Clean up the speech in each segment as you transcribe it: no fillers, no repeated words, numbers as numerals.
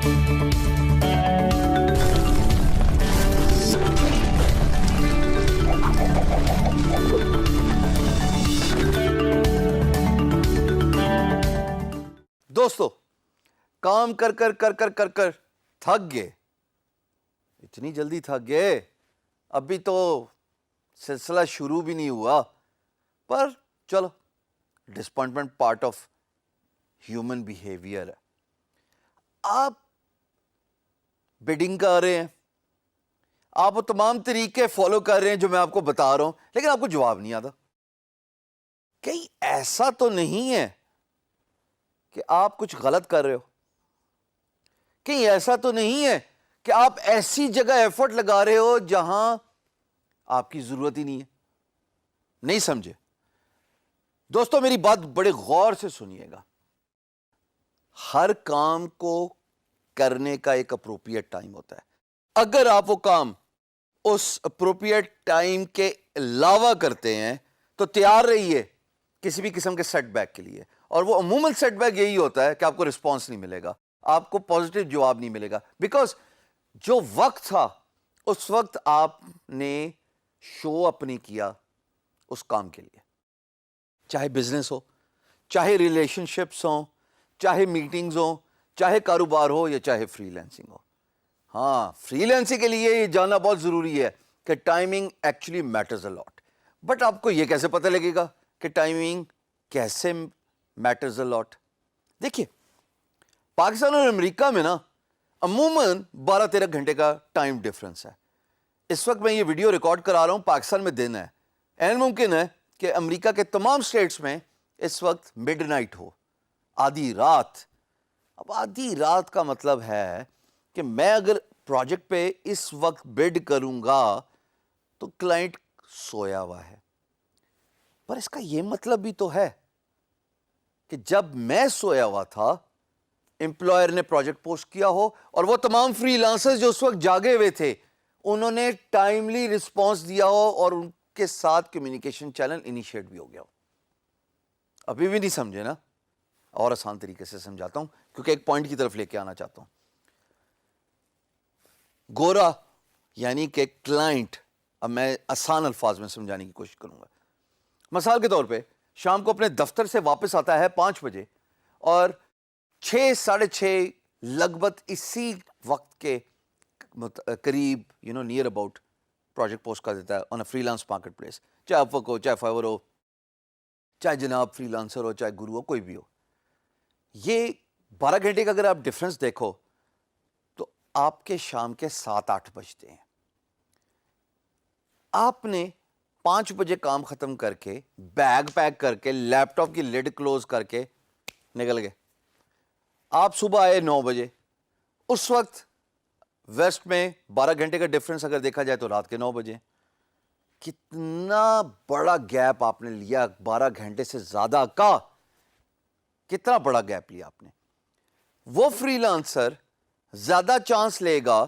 دوستو کام کر کر کر کر کر کر تھک گئے, اتنی جلدی تھک گئے, ابھی تو سلسلہ شروع بھی نہیں ہوا. پر چلو, disappointment part of human behaviour ہے. آپ بیڈنگ کر رہے ہیں, آپ وہ تمام طریقے فالو کر رہے ہیں جو میں آپ کو بتا رہا ہوں, لیکن آپ کو جواب نہیں آتا. کہیں ایسا تو نہیں ہے کہ آپ کچھ غلط کر رہے ہو؟ کہیں ایسا تو نہیں ہے کہ آپ ایسی جگہ ایفرٹ لگا رہے ہو جہاں آپ کی ضرورت ہی نہیں ہے؟ نہیں سمجھے دوستو, میری بات بڑے غور سے سنیے گا. ہر کام کو کرنے کا ایک اپروپریٹ ٹائم ہوتا ہے. اگر آپ وہ کام اس اپروپریٹ ٹائم کے علاوہ کرتے ہیں تو تیار رہیے کسی بھی قسم کے سیٹ بیک کے لیے. اور وہ عموماً سیٹ بیک یہی ہوتا ہے کہ آپ کو رسپانس نہیں ملے گا, آپ کو پازیٹیو جواب نہیں ملے گا, بیکاز جو وقت تھا اس وقت آپ نے شو اپ نہیں کیا اس کام کے لیے. چاہے بزنس ہو, چاہے ریلیشن شپس ہوں, چاہے میٹنگز ہوں, چاہے کاروبار ہو, یا چاہے فری لینسنگ ہو. ہاں, فری لینسنگ کے لیے یہ جاننا بہت ضروری ہے کہ timing actually matters a lot. But آپ کو یہ کیسے پتہ لگے گا کہ ٹائمنگ کیسے میٹرز اے لاٹ؟ دیکھیے, پاکستان اور امریکہ میں نا عموماً 12-13 گھنٹے کا ٹائم ڈفرنس ہے. اس وقت میں یہ ویڈیو ریکارڈ کرا رہا ہوں, پاکستان میں دن ہے, این ممکن ہے کہ امریکہ کے تمام سٹیٹس میں اس وقت مڈ نائٹ ہو, آدھی رات. اب آدھی رات کا مطلب ہے کہ میں اگر پروجیکٹ پہ اس وقت بڈ کروں گا تو کلائنٹ سویا ہوا ہے. پر اس کا یہ مطلب بھی تو ہے کہ جب میں سویا ہوا تھا امپلائر نے پروجیکٹ پوسٹ کیا ہو, اور وہ تمام فری لانسرز جو اس وقت جاگے ہوئے تھے انہوں نے ٹائملی رسپانس دیا ہو, اور ان کے ساتھ کمیونیکیشن چینل انیشیٹ بھی ہو گیا ہو. ابھی بھی نہیں سمجھے نا؟ اور آسان طریقے سے سمجھاتا ہوں کیونکہ ایک پوائنٹ کی طرف لے کے آنا چاہتا ہوں. گورا یعنی کہ کلائنٹ, اب میں آسان الفاظ میں سمجھانے کی کوشش کروں گا. مثال کے طور پہ شام کو اپنے دفتر سے واپس آتا ہے 5 بجے, اور 6-6:30 لگ بھگ اسی وقت کے قریب نیئر اباؤٹ پروجیکٹ پوسٹ کر دیتا ہے on a freelance marketplace. چاہے اپورک ہو, چاہے فائور ہو, چاہے جناب فری لانسر ہو, چاہے گرو ہو, کوئی بھی ہو. یہ 12 گھنٹے کا اگر آپ ڈفرنس دیکھو تو آپ کے شام کے 7-8 بجتے ہیں. آپ نے 5 بجے کام ختم کر کے, بیگ پیک کر کے, لیپ ٹاپ کی لڈ کلوز کر کے نکل گئے. آپ صبح آئے 9 بجے. اس وقت ویسٹ میں 12 گھنٹے کا ڈفرنس اگر دیکھا جائے تو رات کے 9 بجے. کتنا بڑا گیپ آپ نے لیا, 12 گھنٹے سے زیادہ کا کتنا بڑا گیپ لیا آپ نے. وہ فری لانسر زیادہ چانس لے گا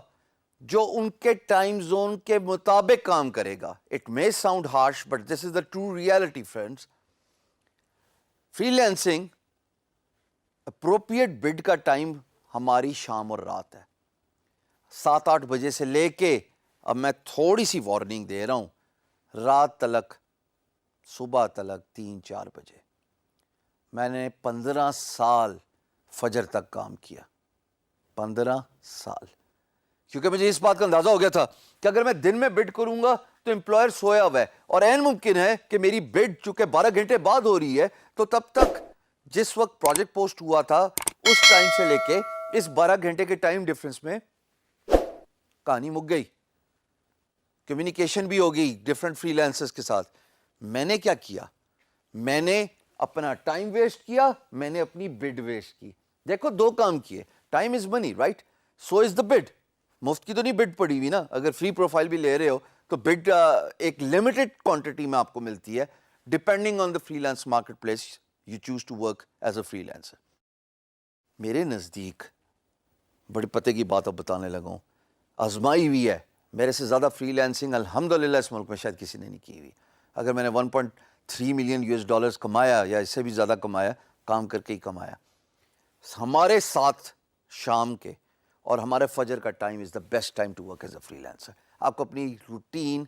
جو ان کے ٹائم زون کے مطابق کام کرے گا. It may sound harsh but this is the true reality friends. Freelancing appropriate bid کا ٹائم ہماری شام اور رات ہے, 7-8 بجے سے لے کے, اب میں تھوڑی سی وارننگ دے رہا ہوں, رات تلک, صبح تلک 3-4 بجے. میں نے 15 سال فجر تک کام کیا, 15 سال, کیونکہ مجھے اس بات کا اندازہ ہو گیا تھا کہ اگر میں دن میں بڈ کروں گا تو امپلائر سویا ہوا ہے, اور این ممکن ہے کہ میری بڈ چونکہ 12 گھنٹے بعد ہو رہی ہے تو تب تک جس وقت پروجیکٹ پوسٹ ہوا تھا اس ٹائم سے لے کے اس 12 گھنٹے کے ٹائم ڈفرنس میں کہانی مک گئی, کمیونیکیشن بھی ہوگی ڈفرنٹ فری لانسرز کے ساتھ. میں نے کیا کیا, میں نے اپنا ٹائم ویسٹ کیا, میں نے اپنی بڈ ویسٹ کی. دیکھو 2 کام کیے, ٹائم از منی رائٹ, سو از دا بڈ. مفت کی تو نہیں بڈ پڑی ہوئی نا, اگر فری پروفائل بھی لے رہے ہو تو بڈ ایک لمیٹڈ کوانٹٹی میں آپ کو ملتی ہے depending on the freelance marketplace you choose to work as a freelancer. میرے نزدیک بڑی پتے کی بات اب بتانے لگا ہوں, آزمائی ہوئی ہے, میرے سے زیادہ فری لانسنگ الحمدللہ اس ملک میں شاید کسی نے نہیں کی ہوئی. اگر میں نے 1.3 ملین US ڈالرز کمایا یا اس سے بھی زیادہ کمایا, کام کر کے ہی کمایا. ہمارے ساتھ شام کے اور ہمارے فجر کا time is the best time to work as a freelancer. آپ کو اپنی روٹین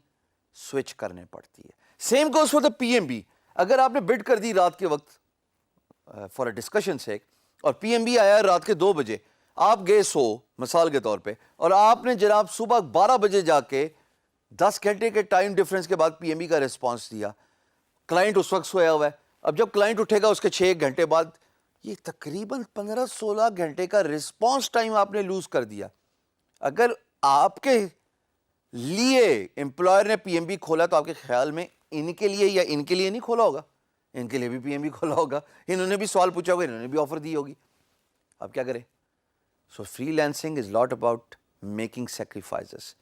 سوئچ کرنے پڑتی ہے. Same goes for the P M B. اگر آپ نے بڈ کر دی رات کے وقت فار اے ڈسکشن سیک, اور پی ایم بی آیا رات کے 2 بجے, آپ گئے مثال کے طور پہ, اور آپ نے جناب صبح 12 بجے جا کے 10 گھنٹے کے ٹائم ڈفرینس کے بعد پی ایم بی کا رسپانس دیا. کلائنٹ اس وقت سویا ہوا ہے. اب جب کلائنٹ اٹھے گا اس کے 6 گھنٹے بعد, یہ تقریباً 15-16 گھنٹے کا رسپانس ٹائم آپ نے لوز کر دیا. اگر آپ کے لیے امپلائر نے پی ایم بی کھولا تو آپ کے خیال میں ان کے لیے یا ان کے لیے نہیں کھولا ہوگا, ان کے لیے بھی پی ایم بی کھولا ہوگا, انہوں نے بھی سوال پوچھا ہوگا, انہوں نے بھی آفر دی ہوگی. آپ کیا کریں؟ So freelancing is lot about making sacrifices,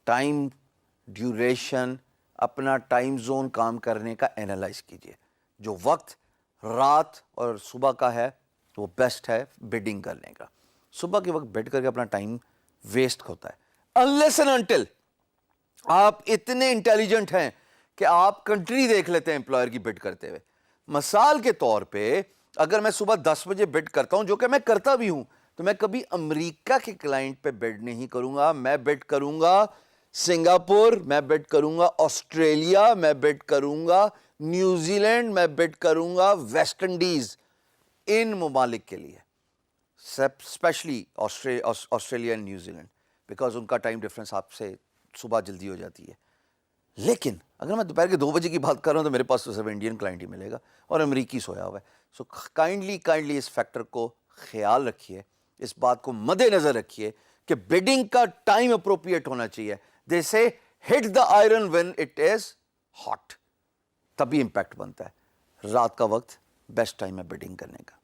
time duration, اپنا ٹائم زون کام کرنے کا اینالائز کیجیے. جو وقت رات اور صبح کا ہے وہ بیسٹ ہے بڈنگ کرنے کا. صبح کے وقت بیڈ کر کے اپنا ٹائم ویسٹ ہوتا ہے. unless and until آپ اتنے انٹیلیجنٹ ہیں کہ آپ کنٹری دیکھ لیتے ہیں امپلائر کی بڈ کرتے ہوئے. مثال کے طور پہ اگر میں صبح 10 بجے بڈ کرتا ہوں, جو کہ میں کرتا بھی ہوں, تو میں کبھی امریکہ کے کلائنٹ پہ بڈ نہیں کروں گا. میں بڈ کروں گا سنگاپور, میں بڈ کروں گا آسٹریلیا, میں بڈ کروں گا نیوزی لینڈ, میں بڈ کروں گا ویسٹ انڈیز. ان ممالک کے لیے specially Australia and New Zealand, because ان کا ٹائم ڈفرینس آپ سے صبح جلدی ہو جاتی ہے. لیکن اگر میں دوپہر کے 2 بجے کی بات کر رہا ہوں تو میرے پاس تو صرف انڈین کلائنٹ ہی ملے گا اور امریکی سویا ہوا ہے. سو کائنڈلی اس فیکٹر کو خیال رکھیے, اس بات کو مد نظر رکھیے کہ بیڈنگ کا ٹائم اپروپریٹ ہونا چاہیے. They say hit the iron when it is hot, تبھی امپیکٹ بنتا ہے. رات کا وقت بیسٹ ٹائم ہے بیڈنگ کرنے کا.